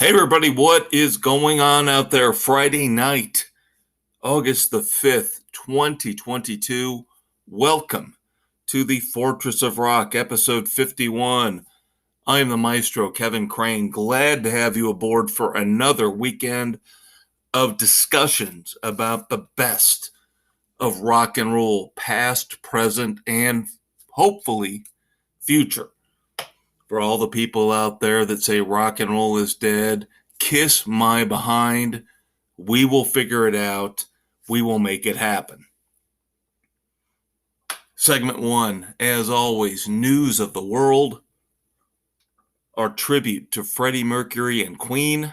Hey everybody, what is going on out there? Friday night, August the 5th, 2022. Welcome to the Fortress of Rock, episode 51. I am the Maestro, Kevin Crane. Glad to have you aboard for another weekend of discussions about the best of rock and roll, past, present, and hopefully future. For all the people out there that say rock and roll is dead, kiss my behind. We will figure it out. We will make it happen. Segment one, as always, news of the world, our tribute to Freddie Mercury and Queen.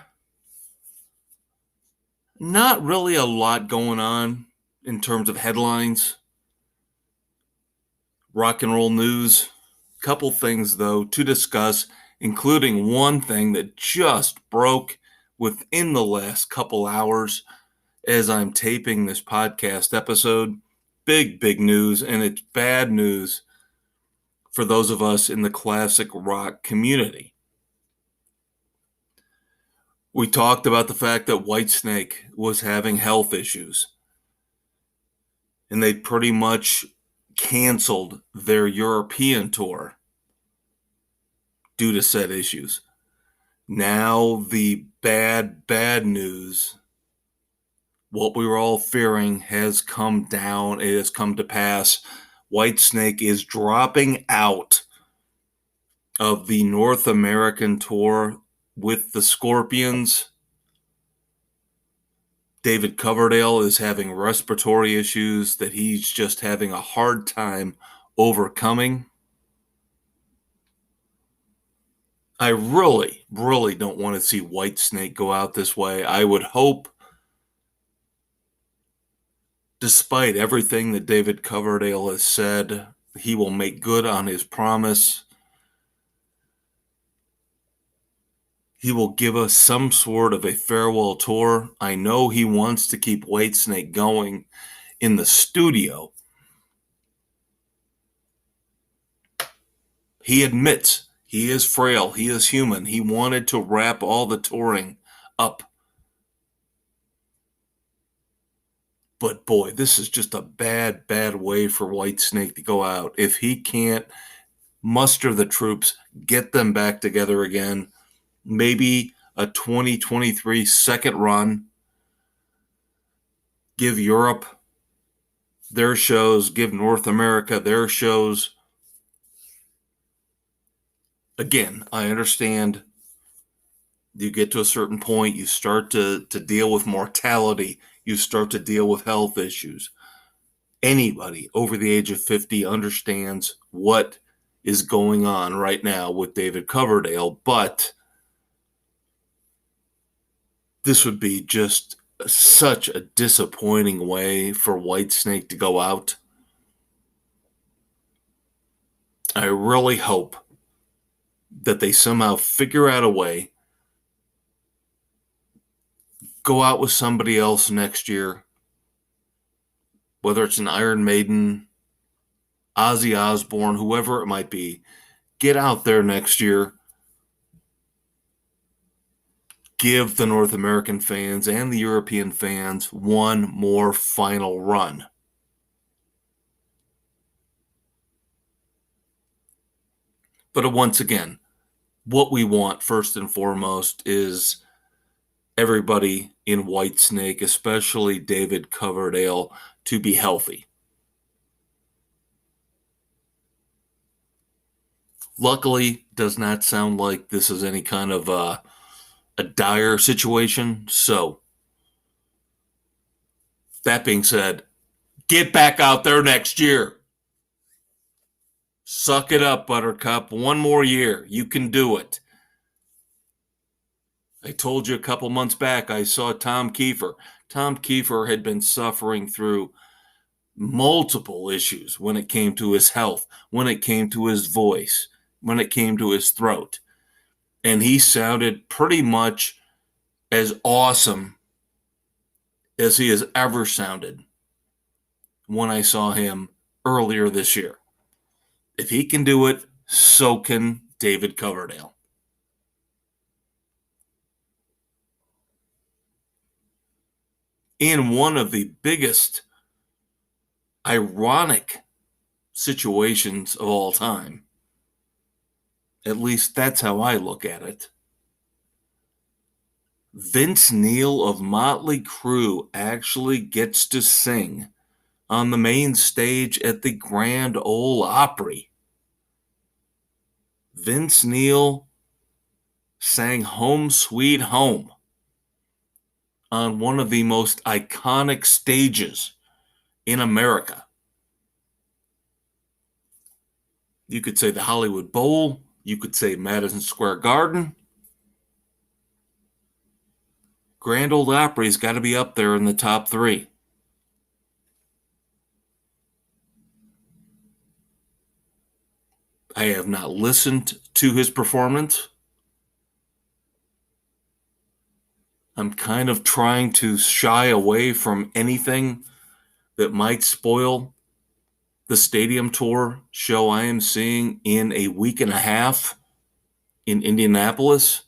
Not really a lot going on in terms of headlines. Rock and roll news. Couple things, though, to discuss, including one thing that just broke within the last couple hours as I'm taping this podcast episode. Big news, and it's bad news for those of us in the classic rock community. We talked about the fact that Whitesnake was having health issues, and they pretty much canceled their European tour due to said issues. Now the bad news, what we were all fearing, has come down. It has come to pass. Whitesnake is dropping out of the North American tour with the Scorpions. David Coverdale is having respiratory issues that he's just having a hard time overcoming. I really don't want to see Whitesnake go out this way. I would hope, despite everything that David Coverdale has said, he will make good on his promise. He will give us some sort of a farewell tour. I know he wants to keep Whitesnake going in the studio. He admits he is frail. He is human. He wanted to wrap all the touring up. But boy, this is just a bad way for Whitesnake to go out. If he can't muster the troops, get them back together again, maybe a 2023 second run, give Europe their shows, give North America their shows. Again, I understand you get to a certain point, you start to deal with mortality, you start to deal with health issues. Anybody over the age of 50 understands what is going on right now with David Coverdale, but this would be just such a disappointing way for Whitesnake to go out. I really hope that they somehow figure out a way, go out with somebody else next year, whether it's an Iron Maiden, Ozzy Osbourne, whoever it might be. Get out there next year. Give the North American fans and the European fans one more final run. But once again, what we want first and foremost is everybody in Whitesnake, especially David Coverdale, to be healthy. Luckily, does not sound like this is any kind of a dire situation. So, that being said, get back out there next year. Suck it up, Buttercup. One more year. You can do it. I told you a couple months back I saw Tom Kiefer. Tom Kiefer had been suffering through multiple issues when it came to his health, when it came to his voice, when it came to his throat. And he sounded pretty much as awesome as he has ever sounded when I saw him earlier this year. If he can do it, so can David Coverdale. in one of the biggest ironic situations of all time. At least that's how I look at it. Vince Neil of Motley Crue actually gets to sing on the main stage at the Grand Ole Opry. Vince Neil sang Home Sweet Home on one of the most iconic stages in America. You could say the Hollywood Bowl. You could say Madison Square Garden. Grand Ole Opry's got to be up there in the top three. I have not listened to his performance. I'm kind of trying to shy away from anything that might spoil the stadium tour show I am seeing in a week and a half in Indianapolis.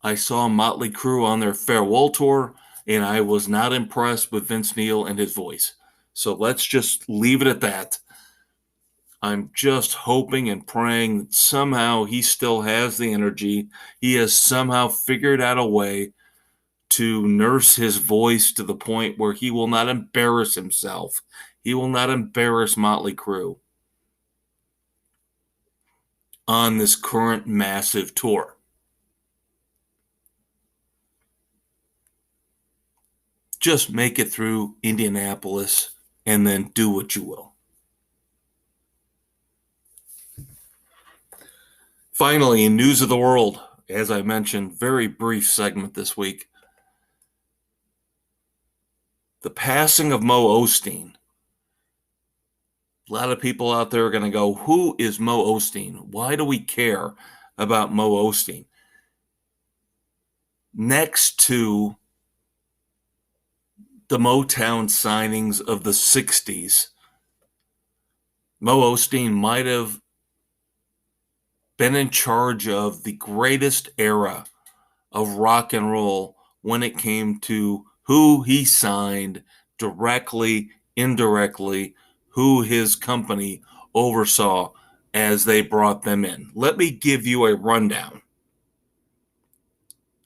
I saw Motley Crue on their farewell tour, and I was not impressed with Vince Neil and his voice. So let's just leave it at that. I'm just hoping and praying that somehow he still has the energy. He has somehow figured out a way to nurse his voice to the point where he will not embarrass himself. He will not embarrass Motley Crue on this current massive tour. Just make it through Indianapolis and then do what you will. Finally, in news of the world, as I mentioned, very brief segment this week. The passing of Mo Osteen. A lot of people out there are going to go, who is Mo Osteen? Why do we care about Mo Osteen? Next to the Motown signings of the 60s, Mo Osteen might have been in charge of the greatest era of rock and roll when it came to who he signed directly, indirectly, who his company oversaw as they brought them in. Let me give you a rundown.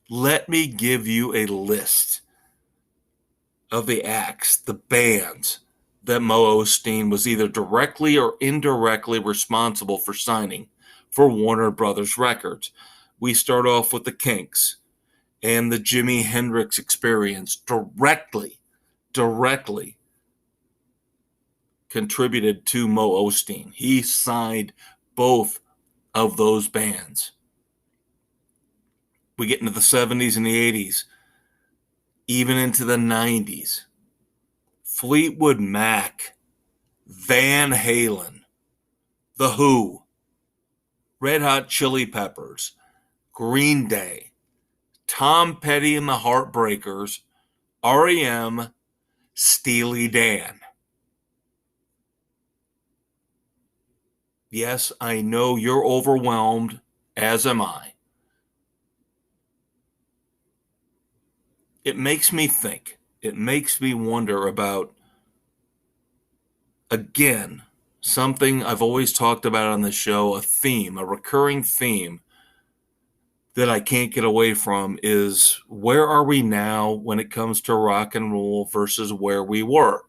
Let me give you a list of the acts, the bands that Mo Osteen was either directly or indirectly responsible for signing for Warner Brothers Records. We start off with the Kinks and the Jimi Hendrix Experience directly contributed to Mo Osteen. He signed both of those bands. We get into the 70s and the 80s, even into the 90s. Fleetwood Mac, Van Halen, The Who, Red Hot Chili Peppers, Green Day, Tom Petty and the Heartbreakers, R.E.M., Steely Dan. Yes, I know you're overwhelmed, as am I. It makes me think. It makes me wonder about, again, something I've always talked about on the show, a theme, a recurring theme that I can't get away from is where are we now when it comes to rock and roll versus where we were?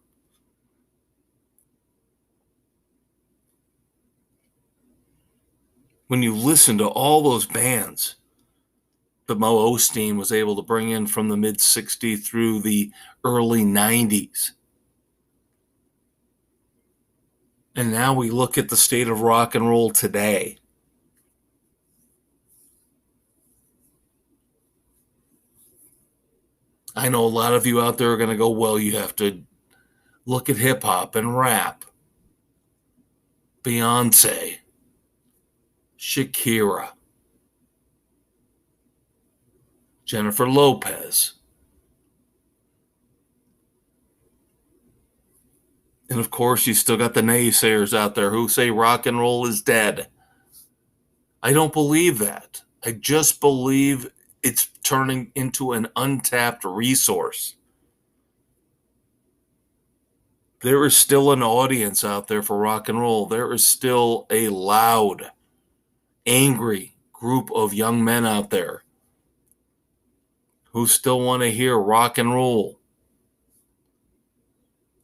When you listen to all those bands that Mo Osteen was able to bring in from the mid-60s through the early 90s. And now we look at the state of rock and roll today. I know a lot of you out there are going to go, well, you have to look at hip-hop and rap. Beyonce. Shakira. Jennifer Lopez. And of course, you still got the naysayers out there who say rock and roll is dead. I don't believe that. I just believe it's turning into an untapped resource. There is still an audience out there for rock and roll. There is still a loud, angry group of young men out there who still want to hear rock and roll,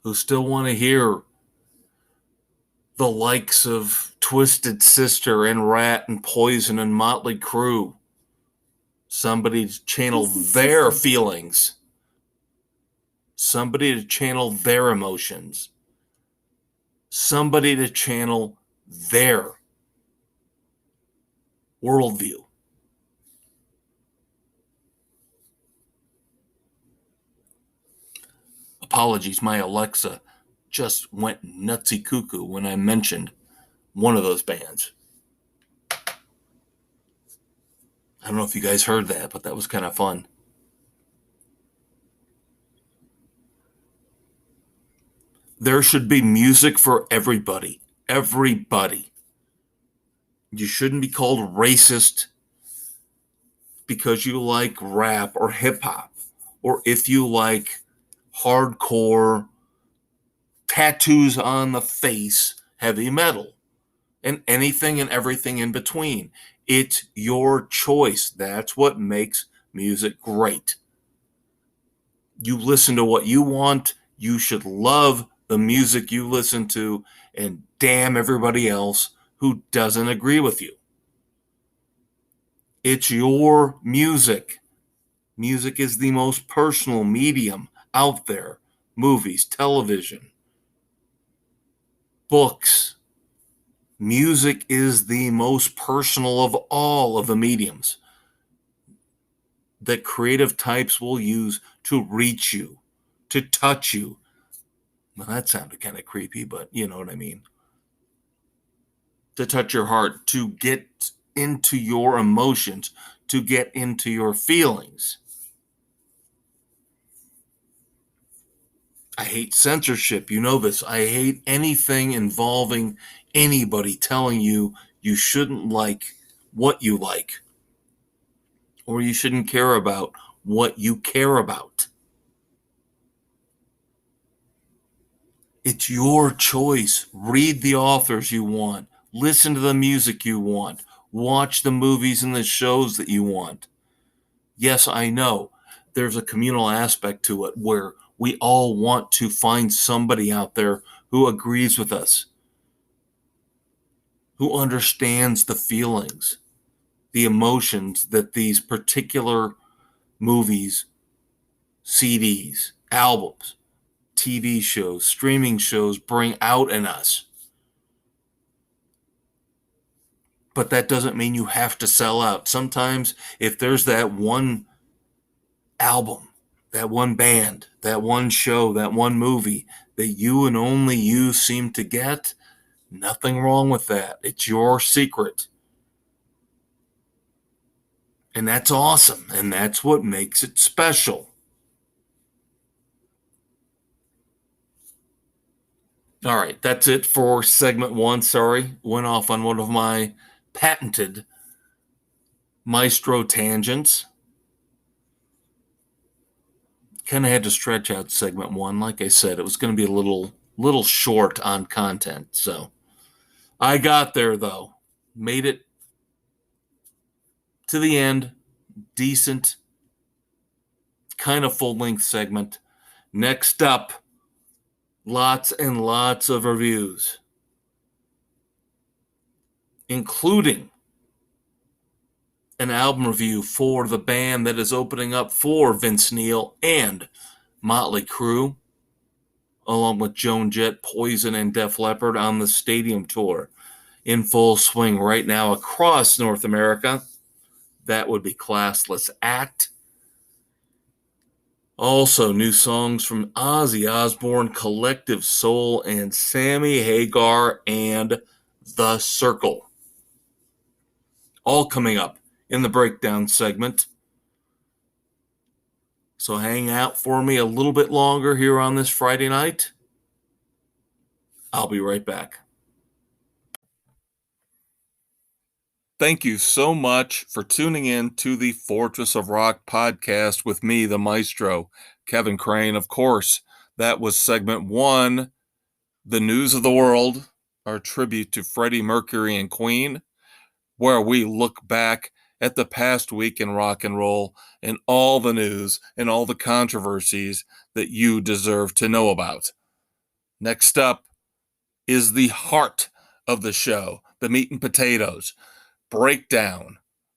who still want to hear the likes of Twisted Sister and Rat and Poison and Motley Crue. Somebody to channel their feelings. Somebody to channel their emotions. Somebody to channel their worldview. Apologies, my Alexa just went nutsy cuckoo when I mentioned one of those bands. I don't know if you guys heard that, but that was kind of fun. There should be music for everybody. Everybody. You shouldn't be called racist because you like rap or hip hop, or if you like hardcore tattoos on the face heavy metal, and anything and everything in between. It's your choice. That's what makes music great. You listen to what you want. You should love the music you listen to, and damn everybody else who doesn't agree with you. It's your music. Music is the most personal medium out there. Movies, television, books. Music is the most personal of all of the mediums that creative types will use to reach you, to touch you. Well, that sounded kind of creepy, but you know what I mean. To touch your heart, to get into your emotions, to get into your feelings. I hate censorship. You know this. I hate anything involving anybody telling you you shouldn't like what you like, or you shouldn't care about what you care about. It's your choice. Read the authors you want. Listen to the music you want. Watch the movies and the shows that you want. Yes, I know there's a communal aspect to it where we all want to find somebody out there who agrees with us, who understands the feelings, the emotions that these particular movies, CDs, albums, TV shows, streaming shows bring out in us. But that doesn't mean you have to sell out. Sometimes if there's that one album, that one band, that one show, that one movie that you and only you seem to get, nothing wrong with that. It's your secret. And that's awesome. And that's what makes it special. All right, that's it for segment one. Sorry, went off on one of my patented Maestro tangents. Kind of had to stretch out segment one. Like I said, it was going to be a little short on content. So I got there though. Made it to the end. Decent, kind of full-length segment. Next up, lots and lots of reviews, including an album review for the band that is opening up for Vince Neil and Motley Crue, along with Joan Jett, Poison, and Def Leppard on the stadium tour in full swing right now across North America. That would be Classless Act. Also, new songs from Ozzy Osbourne, Collective Soul, and Sammy Hagar and The Circle. All coming up in the breakdown segment. So hang out for me a little bit longer here on this Friday night. I'll be right back. Thank you so much for tuning in to the Fortress of Rock podcast with me, the Maestro, Kevin Crane. Of course, that was segment one, The News of the World, our tribute to Freddie Mercury and Queen, where we look back at the past week in rock and roll and all the news and all the controversies that you deserve to know about. Next up is the heart of the show, the meat and potatoes breakdown,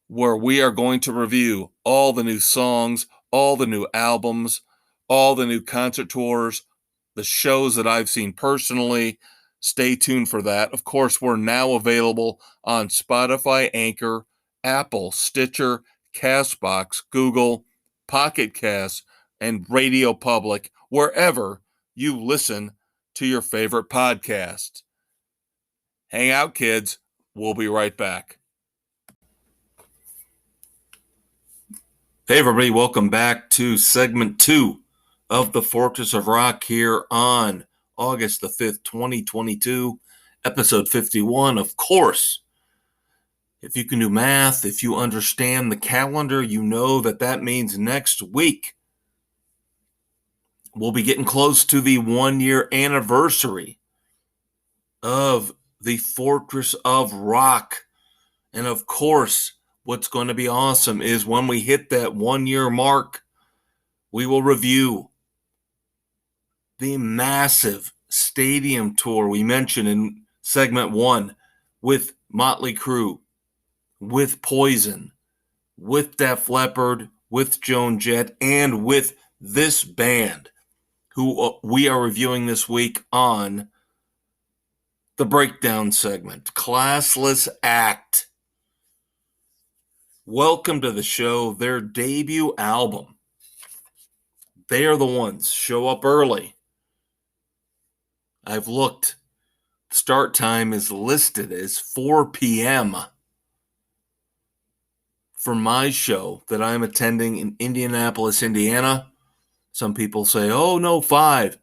where we are going to review all the new songs, all the new albums, all the new concert tours, the shows that I've seen personally. Stay tuned for that. Of course, we're now available on Spotify, Anchor, Apple, Stitcher, Castbox, Google, Pocket Cast, and Radio Public, wherever you listen to your favorite podcasts. Hang out, kids. We'll be right back. Hey, everybody, welcome back to segment two of the Fortress of Rock here on August the 5th, 2022, episode 51. Of course, if you can do math, if you understand the calendar, you know that means next week we'll be getting close to the 1-year anniversary of the Fortress of Rock. And of course, what's going to be awesome is when we hit that 1-year mark, we will review the massive stadium tour we mentioned in segment one with Motley Crue, with Poison, with Def Leppard, with Joan Jett, and with this band who we are reviewing this week on the breakdown segment, Classless Act. Welcome to the show. Their debut album. They are the ones. Show up early. I've looked. Start time is listed as 4 p.m. for my show that I'm attending in Indianapolis, Indiana. Some people say, oh, no, 5.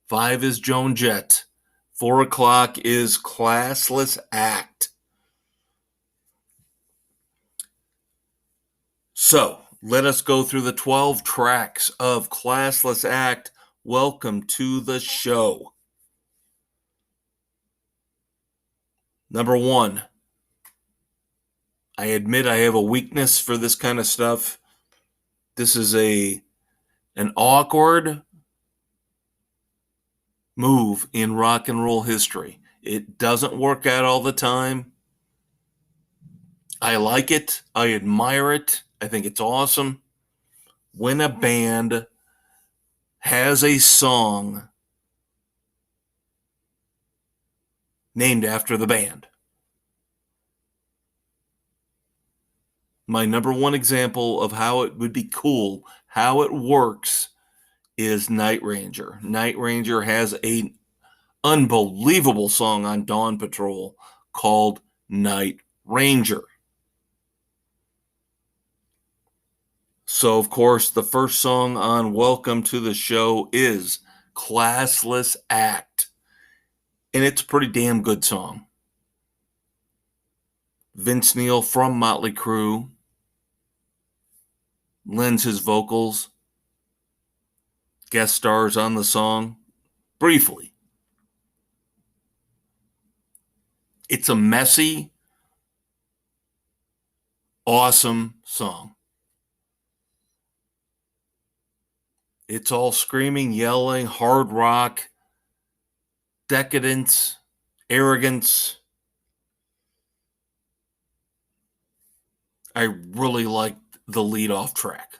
5 is Joan Jett. 4 o'clock is Classless Act. So, let us go through the 12 tracks of Classless Act. Welcome to the show. Number 1. I admit I have a weakness for this kind of stuff. This is an awkward move in rock and roll history. It doesn't work out all the time. I like it. I admire it. I think it's awesome when a band has a song named after the band. My number one example of how it would be cool, how it works, is Night Ranger. Night Ranger has an unbelievable song on Dawn Patrol called Night Ranger. So, of course, the first song on Welcome to the Show is Classless Act. And it's a pretty damn good song. Vince Neil from Motley Crue lends his vocals, guest stars on the song briefly. It's a messy, awesome song. It's all screaming, yelling, hard rock, decadence, arrogance. I really liked the lead-off track,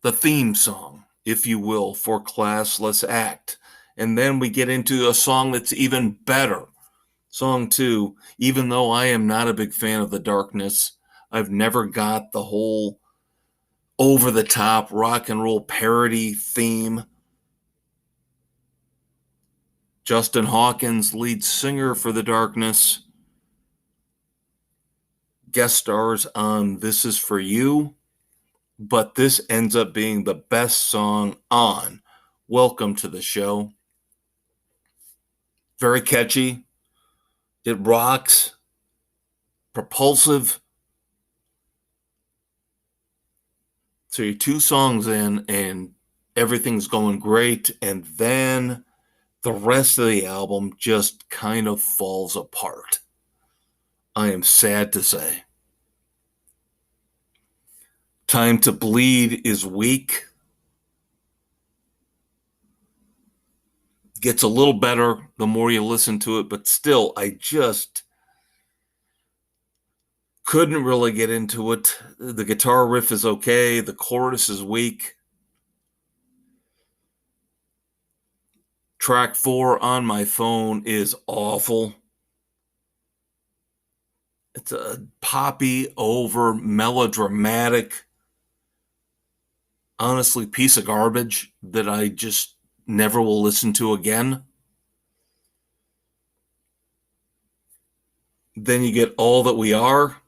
the theme song, if you will, for Classless Act. And then we get into a song that's even better. Song 2, even though I am not a big fan of the darkness, I've never got the whole over-the-top rock and roll parody theme. Justin Hawkins, lead singer for The Darkness, guest stars on This Is For You, but this ends up being the best song on Welcome to the Show. Very catchy. It rocks. propulsive. So you're 2 songs in and everything's going great, and then the rest of the album just kind of falls apart. I am sad to say. Time to Bleed is weak. Gets a little better the more you listen to it, but still, I just couldn't really get into it. The guitar riff is okay. The chorus is weak. Track 4 On My Phone is awful. It's a poppy, over, melodramatic, honestly, piece of garbage that I just never will listen to again. Then you get All That We Are,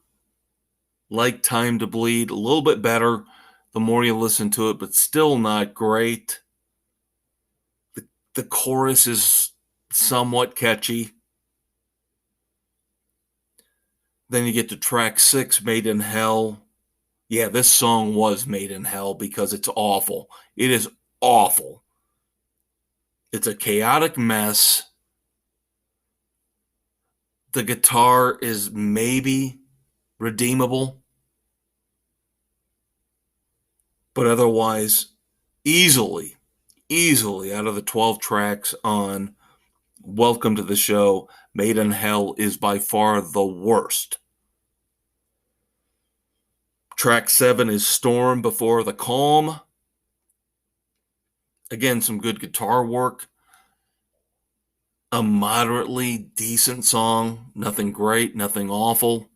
like Time to Bleed, a little bit better the more you listen to it, but still not great. The chorus is somewhat catchy. Then you get to track 6, Made in Hell. Yeah, this song was made in hell because it's awful. It is awful. It's a chaotic mess. The guitar is maybe redeemable, but otherwise, easily out of the 12 tracks on Welcome to the Show, Made in Hell is by far the worst. Track 7 is Storm Before the Calm. Again, some good guitar work. A moderately decent song. Nothing great, nothing awful.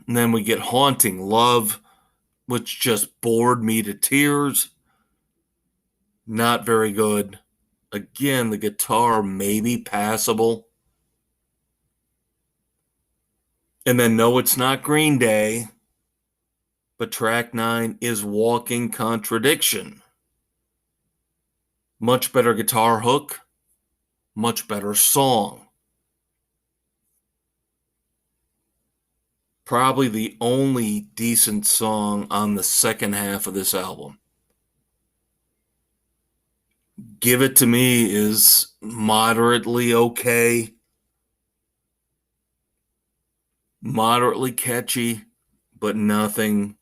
And then we get Haunting Love, which just bored me to tears. Not very good. Again, the guitar may be passable. And then No, It's Not Green Day, but track 9 is Walking Contradiction. Much better guitar hook, much better song. Probably the only decent song on the second half of this album. Give It to Me is moderately okay, moderately catchy, but nothing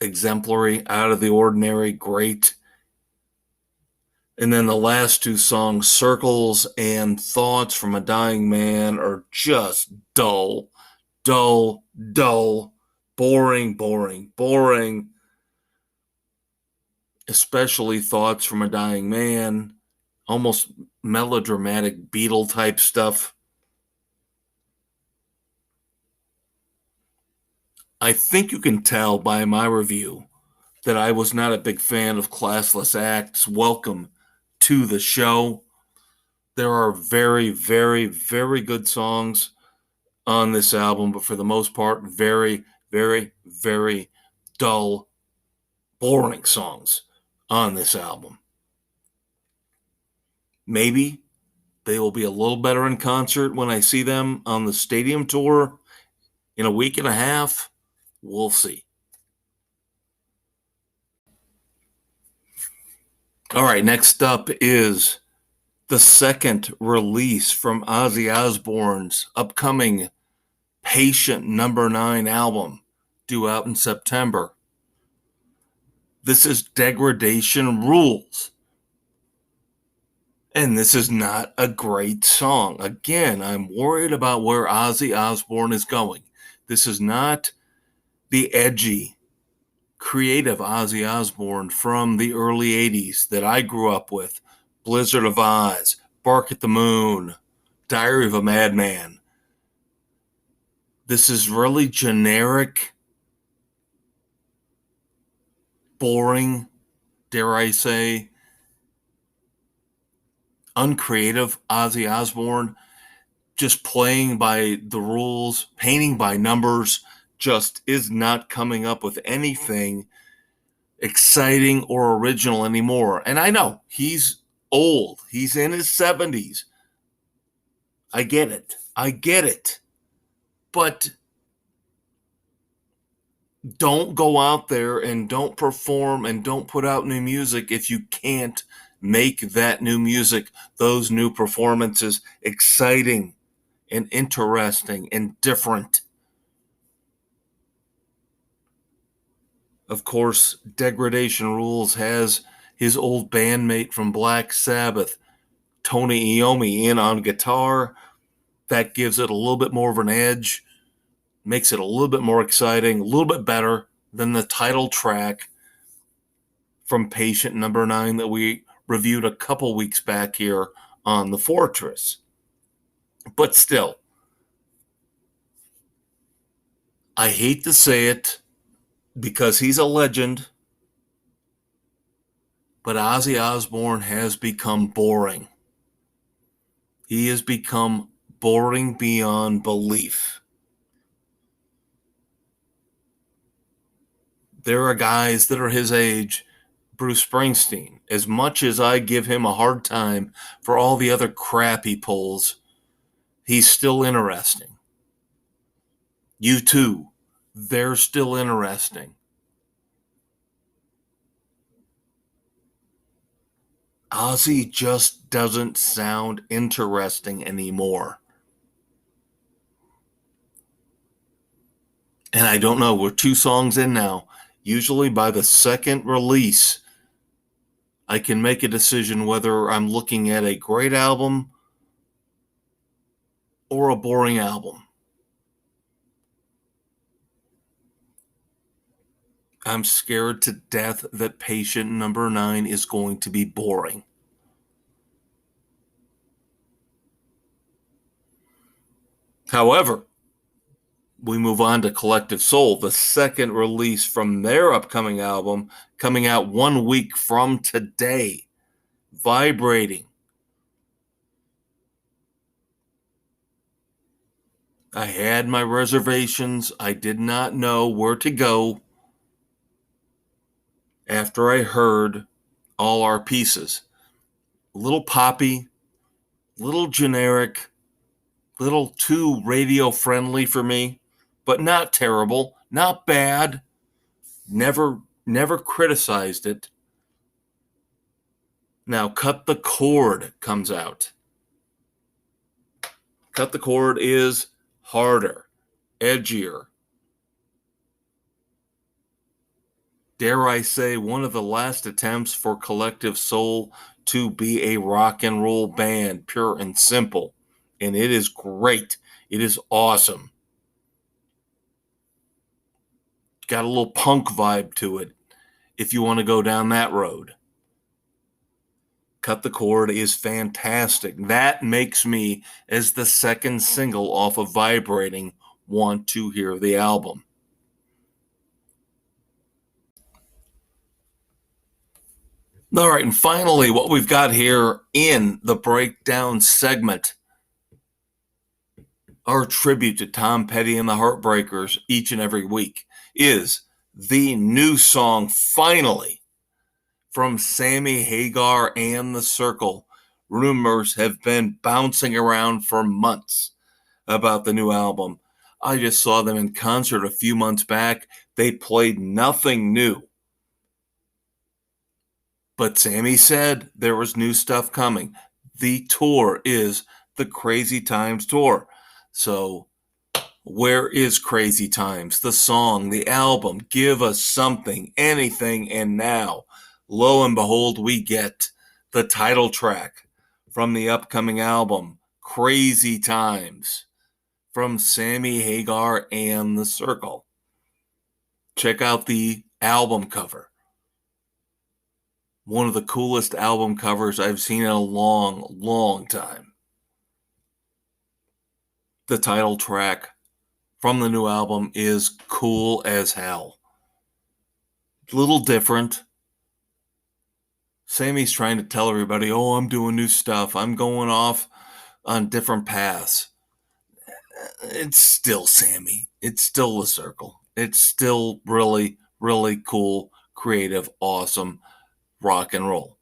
exemplary, out of the ordinary, great. And then the last 2 songs, Circles and Thoughts from a Dying Man, are just dull, boring. Especially Thoughts from a Dying Man, almost melodramatic Beatle type stuff. I think you can tell by my review that I was not a big fan of Classless Act's Welcome to the Show. There are very, very, very good songs on this album, but for the most part, very, very, very dull, boring songs on this album. Maybe they will be a little better in concert when I see them on the stadium tour in a week and a half. We'll see. All right, next up is the second release from Ozzy Osbourne's upcoming Patient number 9 album, due out in September. This is Degradation Rules. And this is not a great song. Again, I'm worried about where Ozzy Osbourne is going. This is not the edgy, creative Ozzy Osbourne from the early 80s that I grew up with. Blizzard of Oz, Bark at the Moon, Diary of a Madman. This is really generic, boring, dare I say, uncreative Ozzy Osbourne, just playing by the rules, painting by numbers, just is not coming up with anything exciting or original anymore. And I know he's old, he's in his 70s, I get it. I get it. But don't go out there and don't perform and don't put out new music if you can't make that new music, those new performances, exciting and interesting and different. Of course, Degradation Rules has his old bandmate from Black Sabbath, Tony Iommi, in on guitar. That gives it a little bit more of an edge, makes it a little bit more exciting, a little bit better than the title track from Patient Number 9 that we reviewed a couple weeks back here on The Fortress. But still, I hate to say it because he's a legend, but Ozzy Osbourne has become boring. He has become boring beyond belief. There are guys that are his age, Bruce Springsteen, as much as I give him a hard time for all the other crap he pulls, he's still interesting. U2, they're still interesting. Ozzy just doesn't sound interesting anymore. And I don't know, we're 2 songs in now. Usually by the second release, I can make a decision whether I'm looking at a great album or a boring album. I'm scared to death that Patient Number 9 is going to be boring. However, we move on to Collective Soul, the second release from their upcoming album, coming out 1 week from today. Vibrating. I had my reservations. I did not know where to go after I heard all our pieces. A little poppy, little generic, little too radio friendly for me, but not terrible, not bad. Never criticized it. Now, Cut the Cord comes out. Cut the Cord is harder, edgier. Dare I say, one of the last attempts for Collective Soul to be a rock and roll band, pure and simple. And it is great. It is awesome. Got a little punk vibe to it if you want to go down that road. Cut the Cord is fantastic. That makes me, as the second single off of Vibrating, want to hear the album. All right, and finally, what we've got here in the breakdown segment, our tribute to Tom Petty and the Heartbreakers each and every week, is the new song, finally, from Sammy Hagar and The Circle. Rumors have been bouncing around for months about the new album. I just saw them in concert a few months back. They played nothing new. But Sammy said there was new stuff coming. The tour is the Crazy Times Tour. So where is Crazy Times? The song, the album, give us something, anything, and now, lo and behold, we get the title track from the upcoming album, Crazy Times, from Sammy Hagar and The Circle. Check out the album cover. One of the coolest album covers I've seen in a long, long time. The title track from the new album is cool as hell. A little different. Sammy's trying to tell everybody, oh, I'm doing new stuff. I'm going off on different paths. It's still Sammy. It's still The Circle. It's still really, really cool, creative, awesome rock and roll.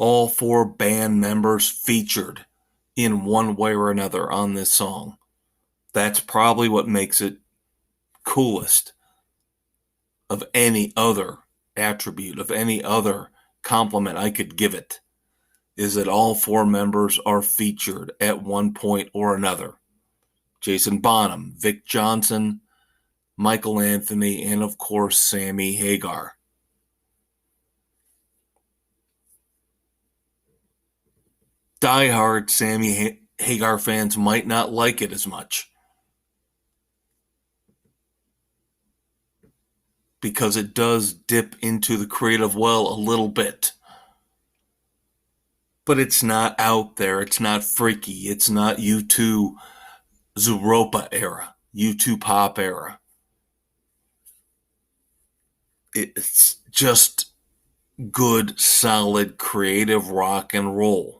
all 4 band members featured in one way or another on this song. That's probably what makes it coolest of any other attribute, of any other compliment I could give it, is that all 4 members are featured at one point or another. Jason Bonham, Vic Johnson, Michael Anthony, and of course, Sammy Hagar. Diehard Sammy Hagar fans might not like it as much because it does dip into the creative well a little bit. But it's not out there. It's not freaky. It's not U2 Zooropa era, U2 pop era. It's just good, solid, creative rock and roll.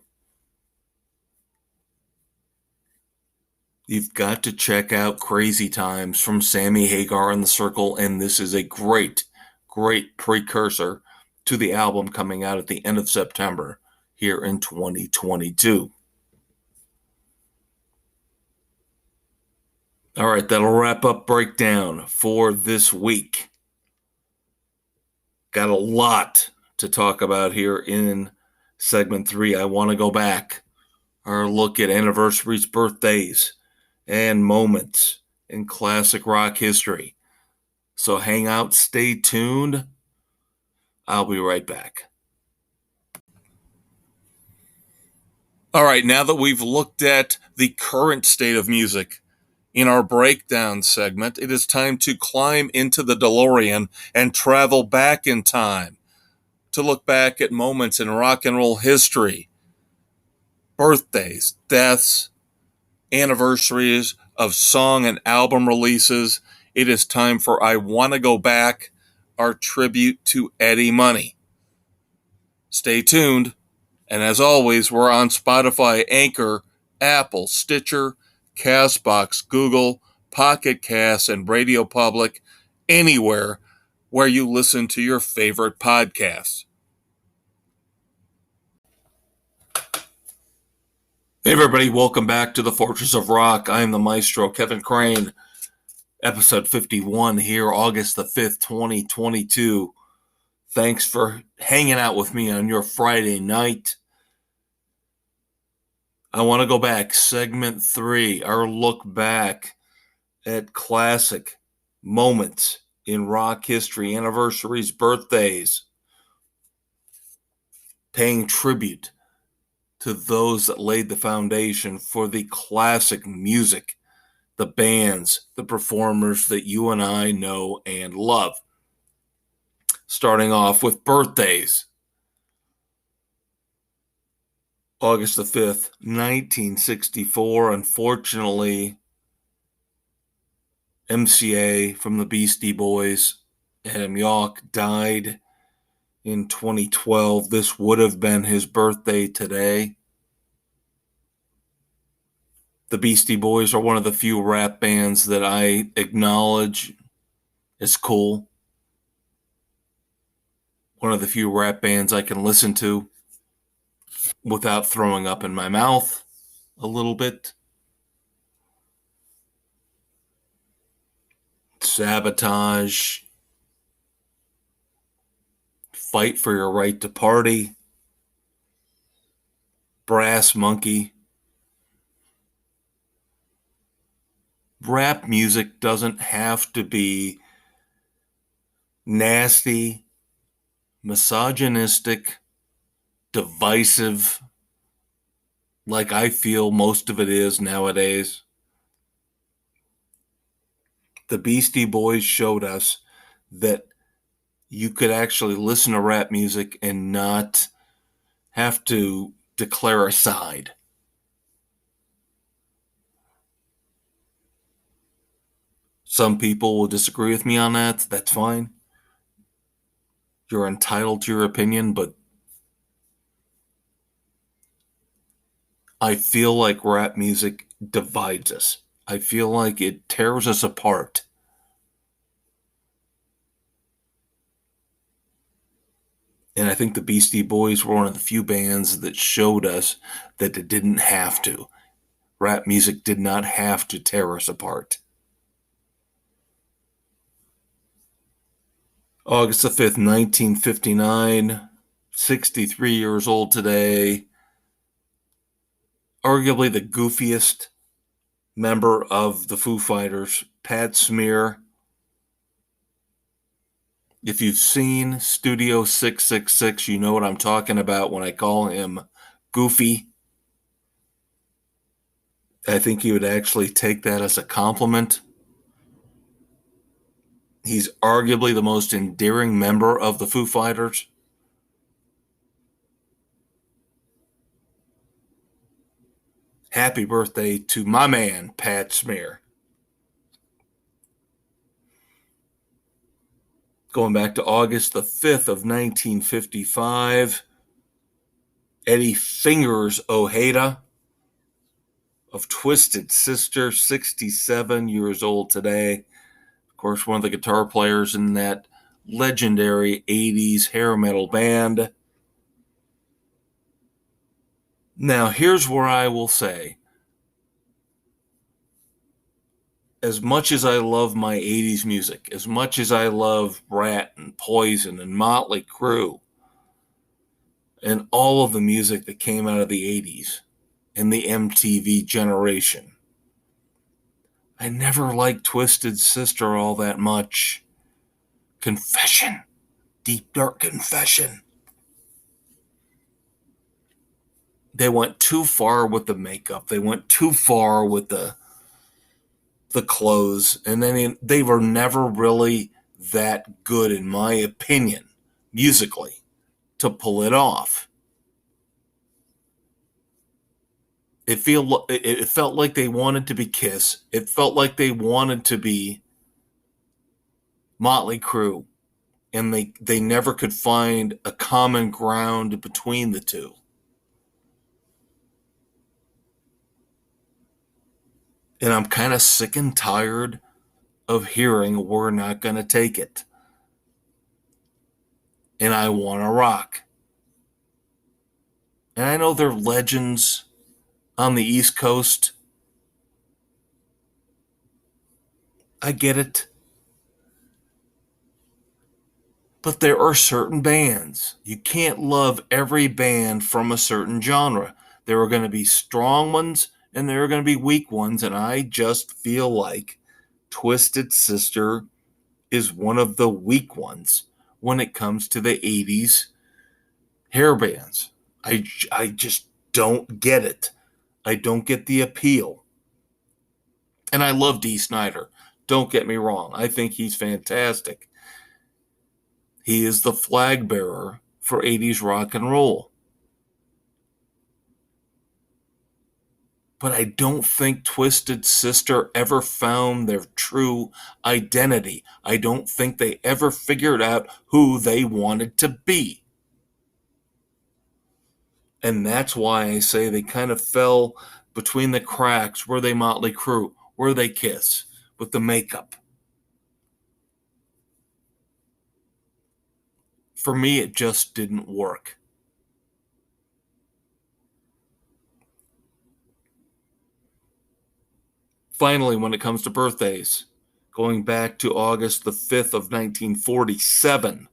You've got to check out Crazy Times from Sammy Hagar and The Circle, and this is a great, great precursor to the album coming out at the end of September here in 2022. All right, that'll wrap up Breakdown for this week. Got a lot to talk about here in segment 3. I want to go back, our look at anniversaries, birthdays, and moments in classic rock history. So hang out, stay tuned. I'll be right back. All right, now that we've looked at the current state of music in our breakdown segment, it is time to climb into the DeLorean and travel back in time to look back at moments in rock and roll history, birthdays, deaths, anniversaries of song and album releases. It is time for I Want to Go Back, our tribute to Eddie Money. Stay tuned. And as always, we're on Spotify, Anchor, Apple, Stitcher, Castbox, Google, Pocket Cast, and Radio Public, anywhere where you listen to your favorite podcasts. Hey everybody, welcome back to the Fortress of Rock. I am the Maestro, Kevin Crane. Episode 51 here, August the 5th, 2022. Thanks for hanging out with me on your Friday night. I want to go back, segment 3, our look back at classic moments in rock history, anniversaries, birthdays, paying tribute to those that laid the foundation for the classic music, the bands, the performers that you and I know and love. Starting off with birthdays. August the 5th, 1964, unfortunately, MCA from the Beastie Boys, Adam Yauch, died in 2012. This would have been his birthday today. The Beastie Boys are one of the few rap bands that I acknowledge as cool. One of the few rap bands I can listen to without throwing up in my mouth a little bit. Sabotage. Fight for Your Right to Party. Brass Monkey. Rap music doesn't have to be nasty, misogynistic, divisive, like I feel most of it is nowadays. The Beastie Boys showed us that you could actually listen to rap music and not have to declare a side. Some people will disagree with me on that. That's fine. You're entitled to your opinion, but I feel like rap music divides us. I feel like it tears us apart. And I think the Beastie Boys were one of the few bands that showed us that it didn't have to. Rap music did not have to tear us apart. August the 5th, 1959, 63 years old today. Arguably the goofiest member of the Foo Fighters, Pat Smear. If you've seen Studio 666, you know what I'm talking about when I call him goofy. I think he would actually take that as a compliment. He's arguably the most endearing member of the Foo Fighters. Happy birthday to my man, Pat Smear. Going back to August the 5th of 1955, Eddie Fingers Ojeda of Twisted Sister, 67 years old today. Of course, one of the guitar players in that legendary 80s hair metal band. Now, here's where I will say, as much as I love my 80s music, as much as I love Rat and Poison and Motley Crue, and all of the music that came out of the 80s and the MTV generation, I never liked Twisted Sister all that much. Confession. Deep dark confession. They went too far with the makeup. They went too far with the clothes. And then they were never really that good, in my opinion, musically, to pull it off. It felt like they wanted to be Kiss. It felt like they wanted to be Motley Crue. And they never could find a common ground between the two. And I'm kind of sick and tired of hearing we're not going to take it. And I want to rock. And I know they're legends on the East Coast. I get it. But there are certain bands. You can't love every band from a certain genre. There are going to be strong ones and there are going to be weak ones. And I just feel like Twisted Sister is one of the weak ones when it comes to the 80s hair bands. I just don't get it. I don't get the appeal. And I love Dee Snider. Don't get me wrong. I think he's fantastic. He is the flag bearer for 80s rock and roll. But I don't think Twisted Sister ever found their true identity. I don't think they ever figured out who they wanted to be. And that's why I say they kind of fell between the cracks. Were they Motley Crue? Were they Kiss with the makeup? For me, it just didn't work. Finally, when it comes to birthdays, going back to August the 5th of 1947,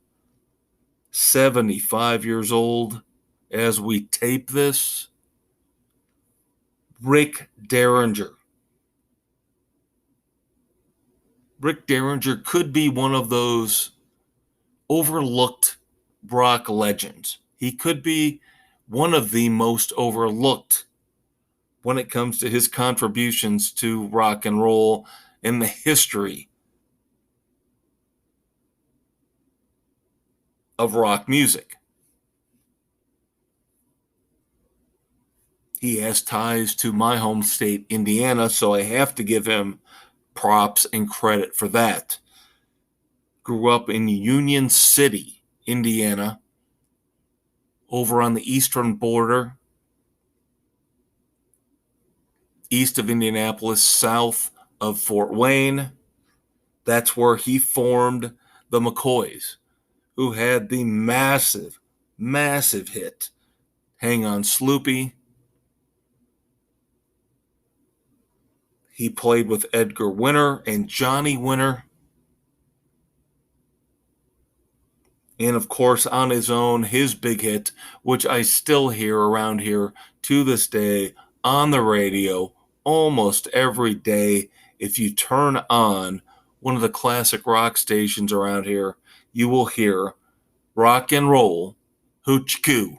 75 years old as we tape this, Rick Derringer. Rick Derringer could be one of those overlooked rock legends. He could be one of the most overlooked when it comes to his contributions to rock and roll and the history of rock music. He has ties to my home state, Indiana, so I have to give him props and credit for that. Grew up in Union City, Indiana, over on the eastern border, east of Indianapolis, south of Fort Wayne. That's where he formed the McCoys, who had the massive massive hit. Hang On Sloopy. He played with Edgar Winter and Johnny Winter. And of course, on his own, his big hit, which I still hear around here to this day on the radio almost every day. If you turn on one of the classic rock stations around here, you will hear Rock and Roll Hoochie Coo.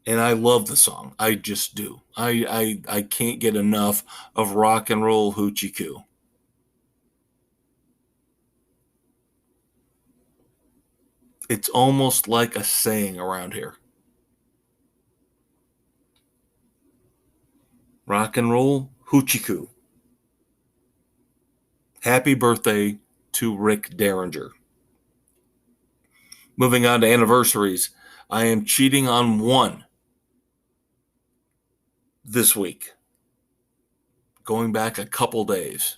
And I love the song. I just do. I can't get enough of Rock and Roll Hoochie Coo. It's almost like a saying around here. Rock and Roll Hoochie Coo. Happy birthday to Rick Derringer. Moving on to anniversaries. I am cheating on one this week. Going back a couple days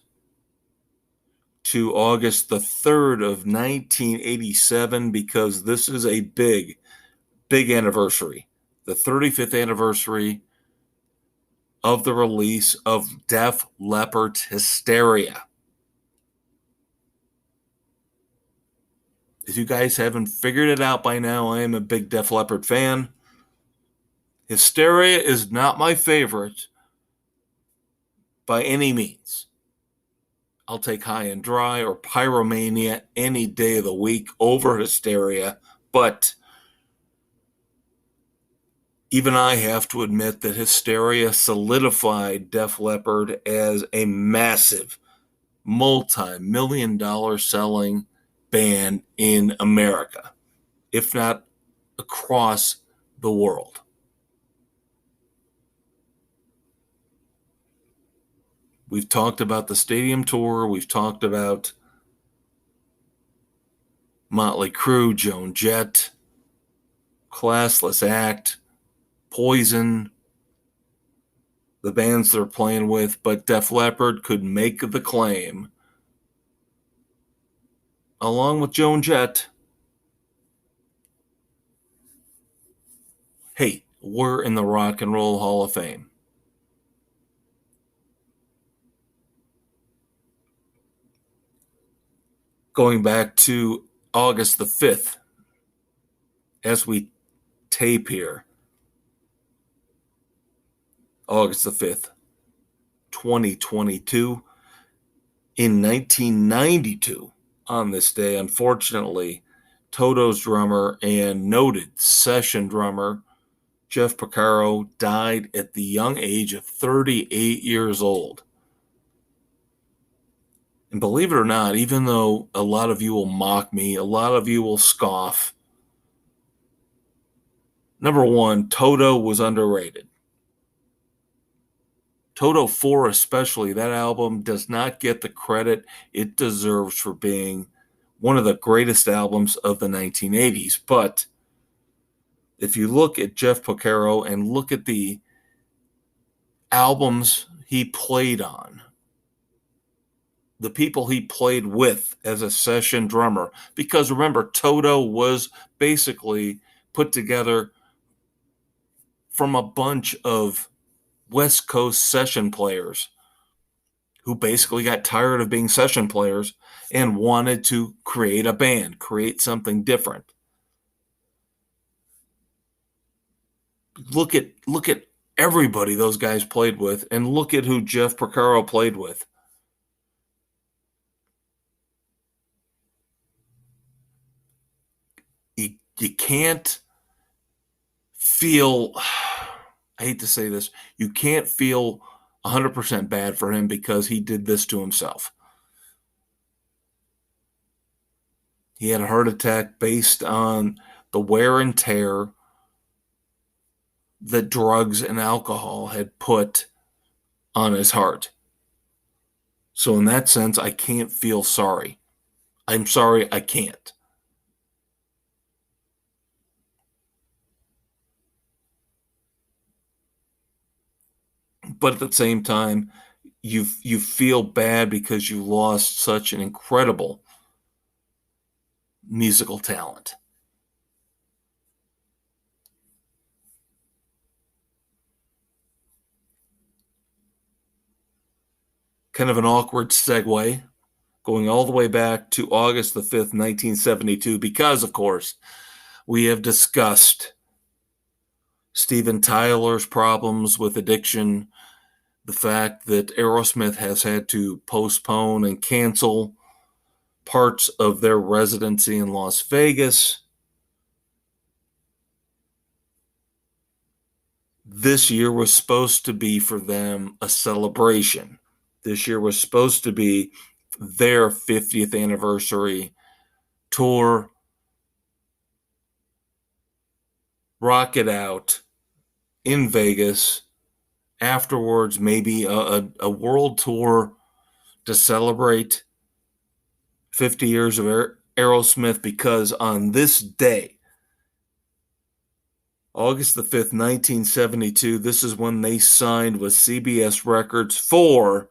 to August the 3rd of 1987, because this is a big anniversary. The 35th anniversary of the release of Def Leppard's Hysteria. If you guys haven't figured it out by now, I am a big Def Leppard fan. Hysteria is not my favorite by any means. I'll take High and Dry or Pyromania any day of the week over Hysteria, but even I have to admit that Hysteria solidified Def Leppard as a massive, multi-million-dollar selling band in America, if not across the world. We've talked about the stadium tour. We've talked about Motley Crue, Joan Jett, Classless Act, Poison, the bands they're playing with, but Def Leppard could make the claim, along with Joan Jett, hey, we're in the Rock and Roll Hall of Fame. Going back to August the 5th, as we tape here, August the 5th, 2022, in 1992, on this day, unfortunately, Toto's drummer and noted session drummer Jeff Porcaro died at the young age of 38 years old. And believe it or not, even though a lot of you will mock me, a lot of you will scoff, number one, Toto was underrated. Toto 4 especially, that album does not get the credit it deserves for being one of the greatest albums of the 1980s. But if you look at Jeff Porcaro and look at the albums he played on, the people he played with as a session drummer, because remember, Toto was basically put together from a bunch of West Coast session players who basically got tired of being session players and wanted to create a band, create something different. Look at everybody those guys played with, and look at who Jeff Porcaro played with. You can't feel, I hate to say this, you can't feel 100% bad for him because he did this to himself. He had a heart attack based on the wear and tear that drugs and alcohol had put on his heart. So in that sense, I can't feel sorry. I'm sorry, I can't. But at the same time, you feel bad because you lost such an incredible musical talent. Kind of an awkward segue, going all the way back to August the 5th, 1972, because, of course, we have discussed Steven Tyler's problems with addiction, the fact that Aerosmith has had to postpone and cancel parts of their residency in Las Vegas. This year was supposed to be for them a celebration. This year was supposed to be their 50th anniversary tour. Rock it out in Vegas. Afterwards, maybe a world tour to celebrate 50 years of Aerosmith, because on this day, August the 5th, 1972, this is when they signed with CBS Records for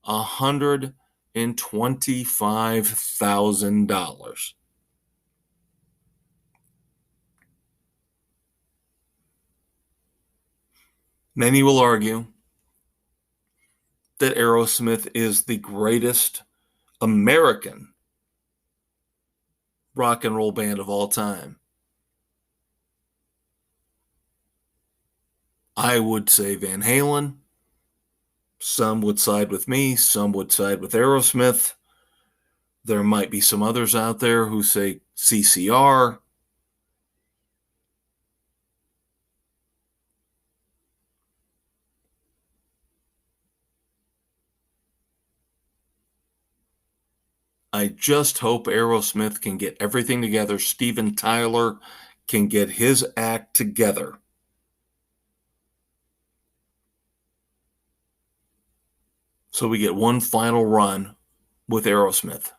$125,000. Many will argue that Aerosmith is the greatest American rock and roll band of all time. I would say Van Halen. Some would side with me. Some would side with Aerosmith. There might be some others out there who say CCR. I just hope Aerosmith can get everything together. Steven Tyler can get his act together. So we get one final run with Aerosmith.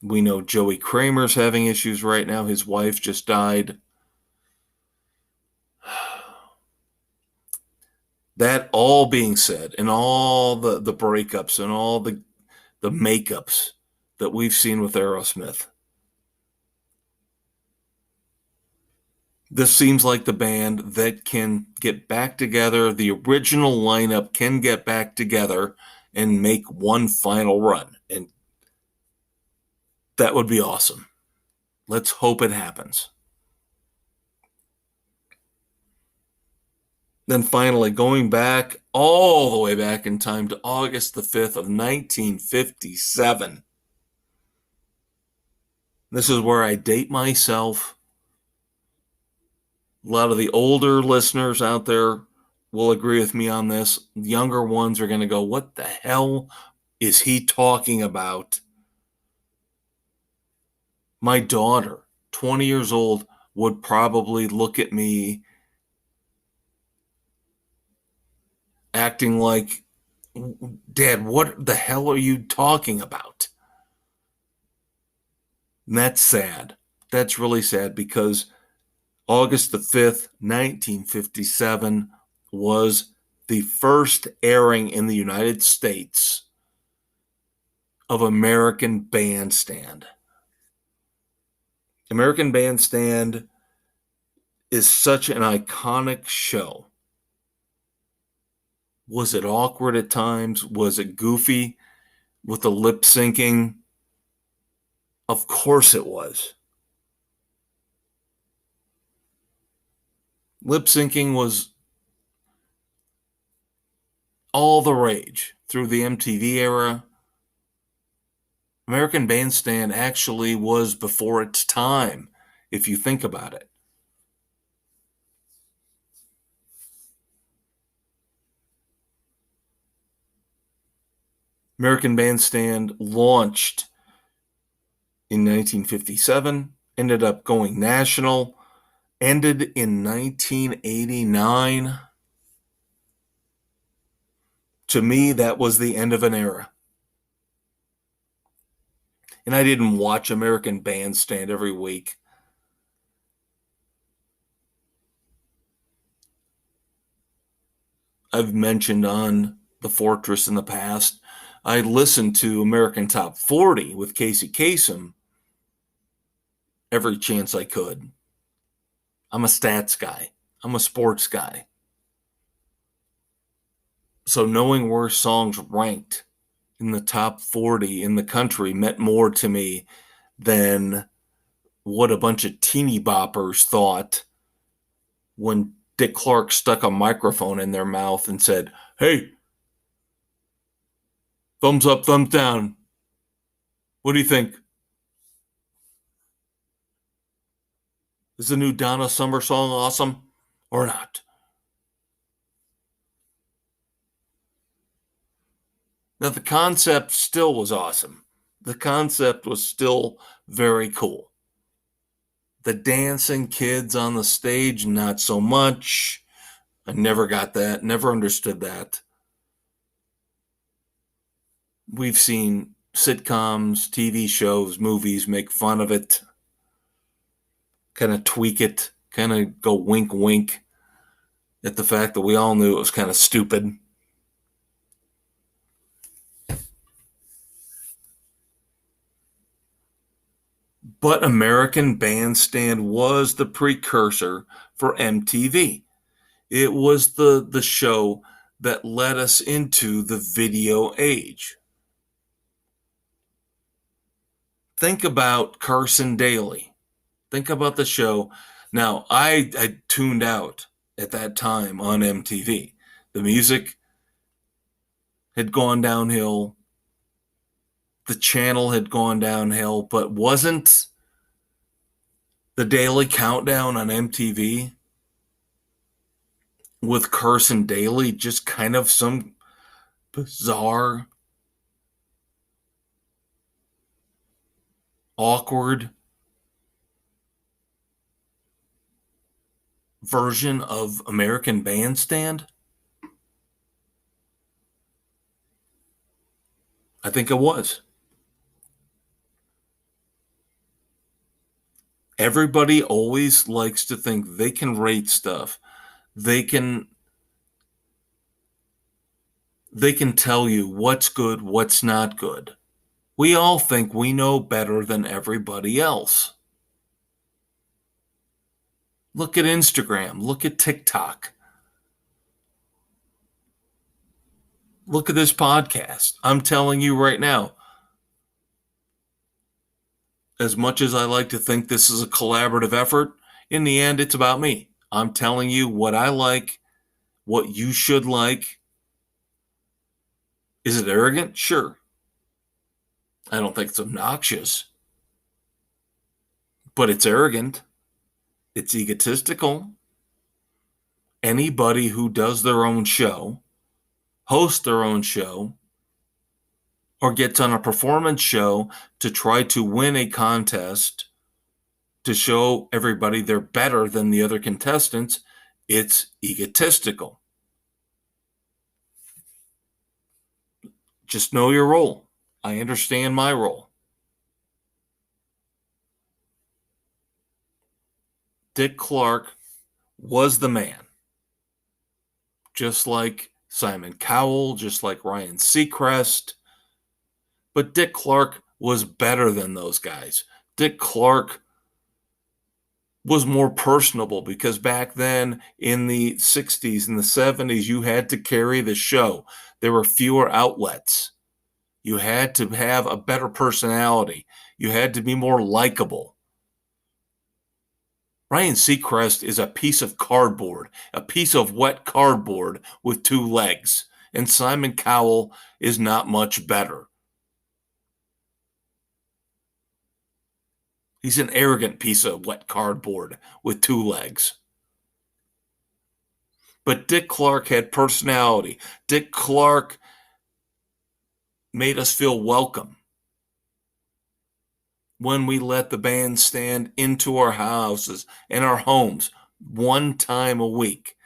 We know Joey Kramer's having issues right now. His wife just died. That all being said, and all the breakups and all the makeups that we've seen with Aerosmith, this seems like the band that can get back together. The original lineup can get back together and make one final run. And that would be awesome. Let's hope it happens. Then finally, going back all the way back in time to August the 5th of 1957. This is where I date myself. A lot of the older listeners out there will agree with me on this. Younger ones are going to go, what the hell is he talking about? My daughter, 20 years old, would probably look at me acting like, Dad, what the hell are you talking about? And that's sad. That's really sad, because August the 5th, 1957 was the first airing in the United States of American Bandstand. American Bandstand is such an iconic show. Was it awkward at times? Was it goofy with the lip syncing? Of course it was. Lip syncing was all the rage through the MTV era. American Bandstand actually was before its time, if you think about it. American Bandstand launched in 1957, ended up going national, ended in 1989. To me, that was the end of an era. And I didn't watch American Bandstand every week. I've mentioned on The Fortress in the past, I listened to American Top 40 with Casey Kasem every chance I could. I'm a stats guy. I'm a sports guy. So knowing where songs ranked in the top 40 in the country meant more to me than what a bunch of teeny boppers thought when Dick Clark stuck a microphone in their mouth and said, "Hey, thumbs up, thumbs down. What do you think? Is the new Donna Summer song awesome or not?" Now, the concept still was awesome. The concept was still very cool. The dancing kids on the stage, not so much. I never got that, never understood that. We've seen sitcoms, TV shows, movies make fun of it, kind of tweak it, kind of go wink, wink at the fact that we all knew it was kind of stupid. But American Bandstand was the precursor for MTV. It was the show that led us into the video age. Think about Carson Daly. Think about the show. Now, I tuned out at that time on MTV. The music had gone downhill. The channel had gone downhill, but wasn't the Daily Countdown on MTV with Carson Daly just kind of some bizarre, awkward version of American Bandstand? I think it was. Everybody always likes to think they can rate stuff. They can tell you what's good, what's not good. We all think we know better than everybody else. Look at Instagram. Look at TikTok. Look at this podcast. I'm telling you right now, as much as I like to think this is a collaborative effort, in the end, it's about me. I'm telling you what I like, what you should like. Is it arrogant? Sure. I don't think it's obnoxious, but it's arrogant. It's egotistical. Anybody who does their own show, hosts their own show, or gets on a performance show to try to win a contest to show everybody they're better than the other contestants, it's egotistical. Just know your role. I understand my role. Dick Clark was the man. Just like Simon Cowell, just like Ryan Seacrest. But Dick Clark was better than those guys. Dick Clark was more personable because back then in the 60s and the 70s, you had to carry the show. There were fewer outlets. You had to have a better personality. You had to be more likable. Ryan Seacrest is a piece of cardboard, a piece of wet cardboard with two legs. And Simon Cowell is not much better. He's an arrogant piece of wet cardboard with two legs. But Dick Clark had personality. Dick Clark made us feel welcome when we let the bandstand into our houses and our homes one time a week.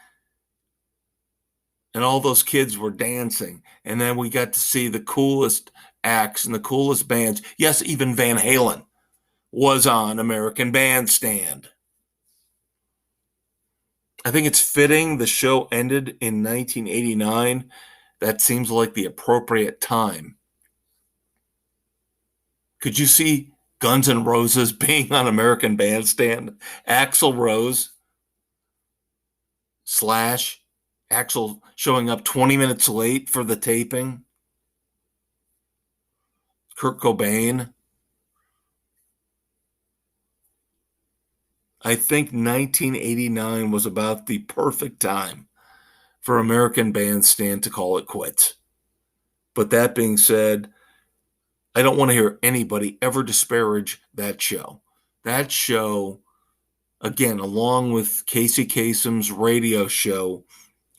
And all those kids were dancing. And then we got to see the coolest acts and the coolest bands. Yes, even Van Halen was on American Bandstand. I think it's fitting the show ended in 1989. That seems like the appropriate time. Could you see Guns N' Roses being on American Bandstand? Axl Rose slash Axl showing up 20 minutes late for the taping. Kurt Cobain. I think 1989 was about the perfect time for American Bandstand to call it quits. But that being said, I don't want to hear anybody ever disparage that show. That show, again, along with Casey Kasem's radio show,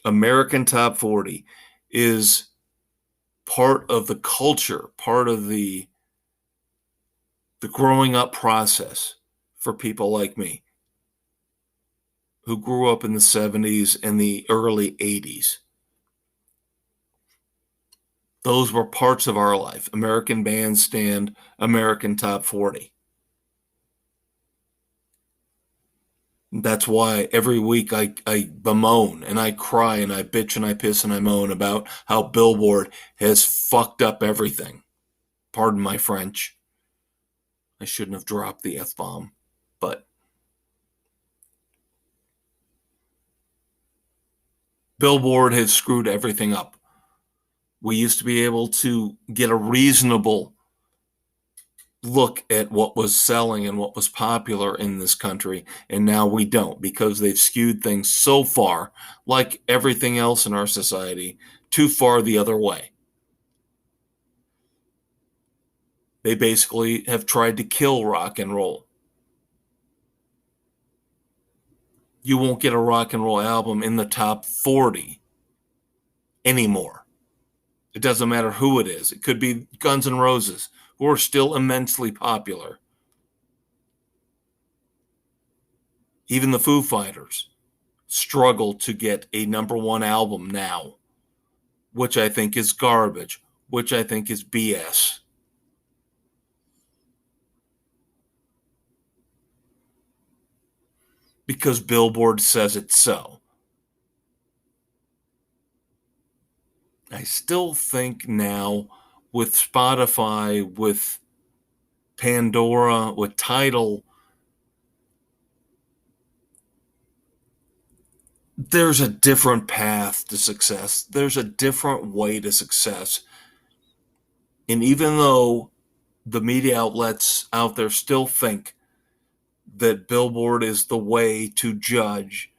American Top 40, is part of the culture, part of the growing up process for people like me who grew up in the 70s and the early 80s. Those were parts of our life. American Bandstand, American Top 40. That's why every week I bemoan and I cry and I bitch and I piss and I moan about how Billboard has fucked up everything. Pardon my French. I shouldn't have dropped the F-bomb, but Billboard has screwed everything up. We used to be able to get a reasonable look at what was selling and what was popular in this country, and now we don't, because they've skewed things so far, like everything else in our society, too far the other way. They basically have tried to kill rock and roll. You won't get a rock and roll album in the top 40 anymore. It doesn't matter who it is. It could be Guns N' Roses, who are still immensely popular. Even the Foo Fighters struggle to get a number one album now, which I think is garbage, which I think is BS. Because Billboard says it's so. I still think now with Spotify, with Pandora, with Tidal, there's a different path to success. There's a different way to success. And even though the media outlets out there still think that Billboard is the way to judge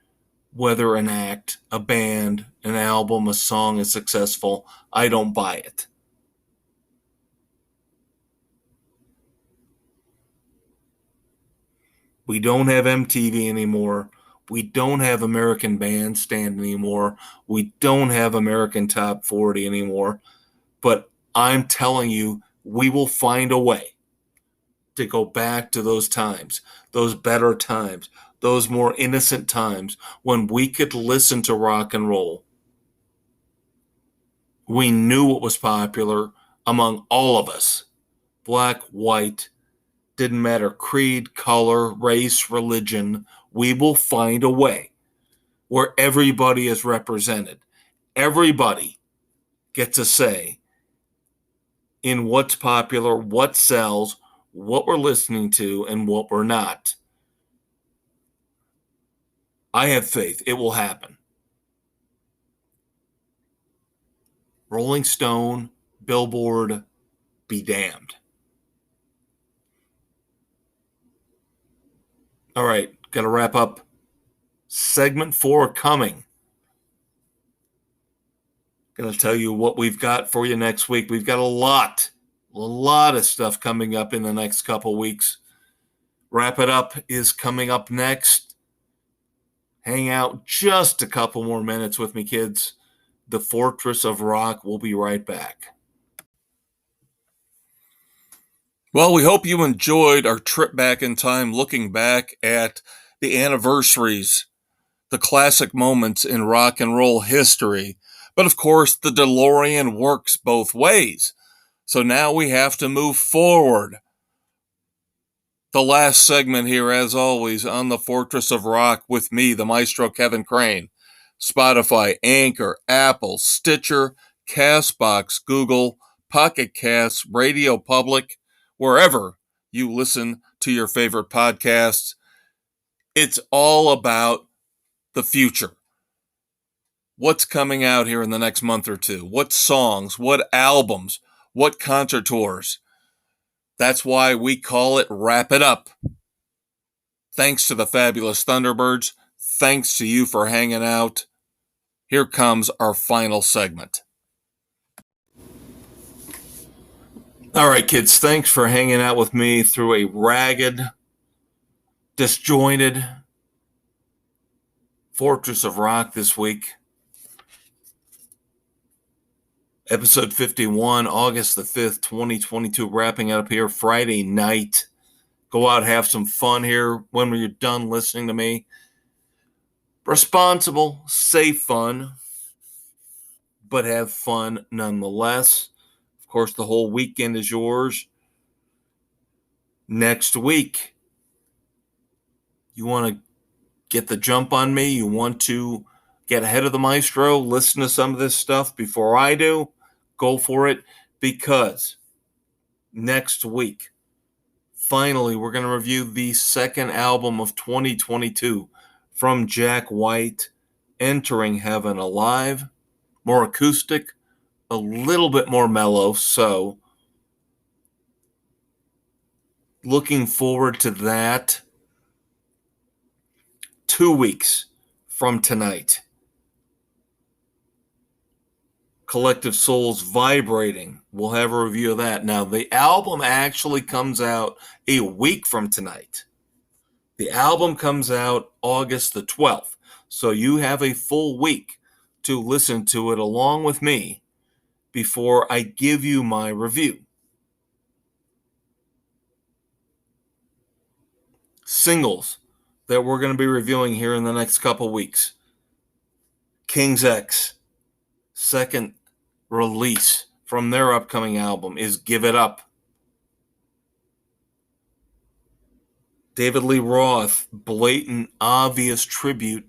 whether an act, a band, an album, a song is successful, I don't buy it. We don't have MTV anymore. We don't have American Bandstand anymore. We don't have American Top 40 anymore. But I'm telling you, we will find a way to go back to those times, those better times, those more innocent times when we could listen to rock and roll. We knew what was popular among all of us. Black, white, didn't matter creed, color, race, religion. We will find a way where everybody is represented. Everybody gets a say in what's popular, what sells, what we're listening to, and what we're not. I have faith. It will happen. Rolling Stone, Billboard, be damned. All right, got to wrap up. Segment 4 coming. Going to tell you what we've got for you next week. We've got a lot of stuff coming up in the next couple weeks. Wrap It Up is coming up next. Hang out just a couple more minutes with me, kids. The Fortress of Rock will be right back. Well, we hope you enjoyed our trip back in time, looking back at the anniversaries, the classic moments in rock and roll history. But of course, the DeLorean works both ways. So now we have to move forward. The last segment here, as always, on the Fortress of Rock with me, the Maestro Kevin Crane. Spotify, Anchor, Apple, Stitcher, Castbox, Google, Pocket Casts, Radio Public, wherever you listen to your favorite podcasts. It's all about the future. What's coming out here in the next month or two? What songs? What albums? What concert tours? That's why we call it Wrap It Up. Thanks to the fabulous Thunderbirds. Thanks to you for hanging out. Here comes our final segment. All right, kids, thanks for hanging out with me through a ragged, disjointed Fortress of Rock this week. Episode 51, August the 5th, 2022, wrapping up here Friday night. Go out, have some fun here when you're done listening to me. Responsible, safe fun, but have fun nonetheless. Of course, the whole weekend is yours. Next week, you want to get the jump on me? You want to get ahead of the Maestro, listen to some of this stuff before I do? Go for it, because next week, finally, we're going to review the second album of 2022 from Jack White, Entering Heaven Alive. More acoustic, a little bit more mellow, so looking forward to that. 2 weeks from tonight, Collective Souls Vibrating. We'll have a review of that. Now, the album actually comes out a week from tonight. The album comes out August the 12th. So you have a full week to listen to it along with me before I give you my review. Singles that we're going to be reviewing here in the next couple weeks. King's X, second release from their upcoming album is Give It Up. David Lee Roth, blatant, obvious tribute.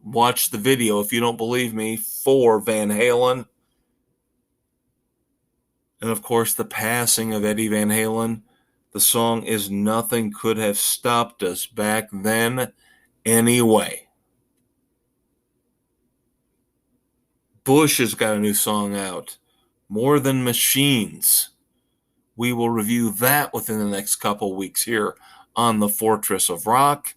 Watch the video if you don't believe me, for Van Halen. And of course, the passing of Eddie Van Halen. The song is Nothing Could Have Stopped Us back then anyway. Bush has got a new song out, More Than Machines. We will review that within the next couple weeks here on the Fortress of Rock.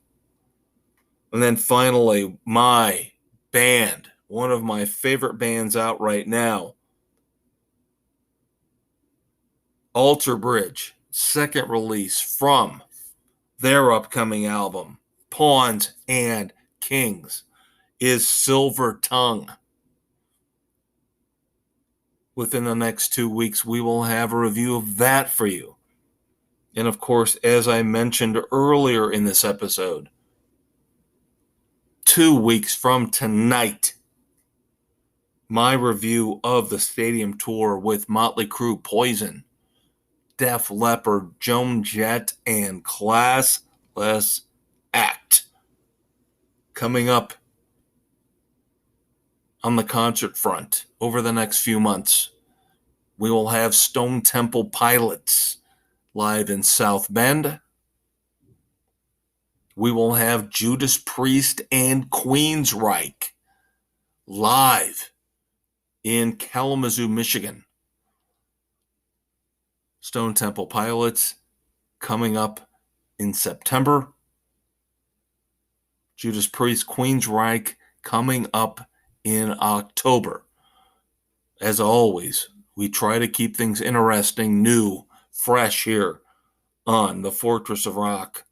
And then finally, my band, one of my favorite bands out right now, Alter Bridge, second release from their upcoming album, Pawns and Kings, is Silver Tongue. Within the next 2 weeks, we will have a review of that for you. And of course, as I mentioned earlier in this episode, 2 weeks from tonight, my review of the stadium tour with Motley Crue, Poison, Def Leppard, Joan Jett, and Classless Act. Coming up on the concert front over the next few months, we will have Stone Temple Pilots live in South Bend. We will have Judas Priest and Queensryche live in Kalamazoo, Michigan. Stone Temple Pilots coming up in September. Judas Priest, Queensryche coming up in October. As always, we try to keep things interesting, new, fresh here on the Fortress of Rock.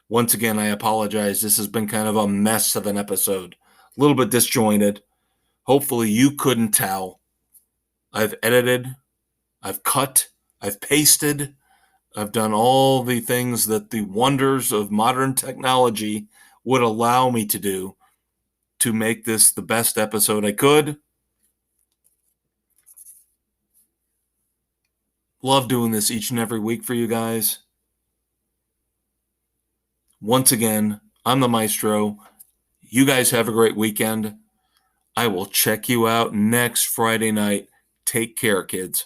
Once again, I apologize. This has been kind of a mess of an episode. A little bit disjointed. Hopefully you couldn't tell. I've edited, I've cut, I've pasted, I've done all the things that the wonders of modern technology would allow me to do to make this the best episode I could. Love doing this each and every week for you guys. Once again, I'm the Maestro. You guys have a great weekend. I will check you out next Friday night. Take care, kids.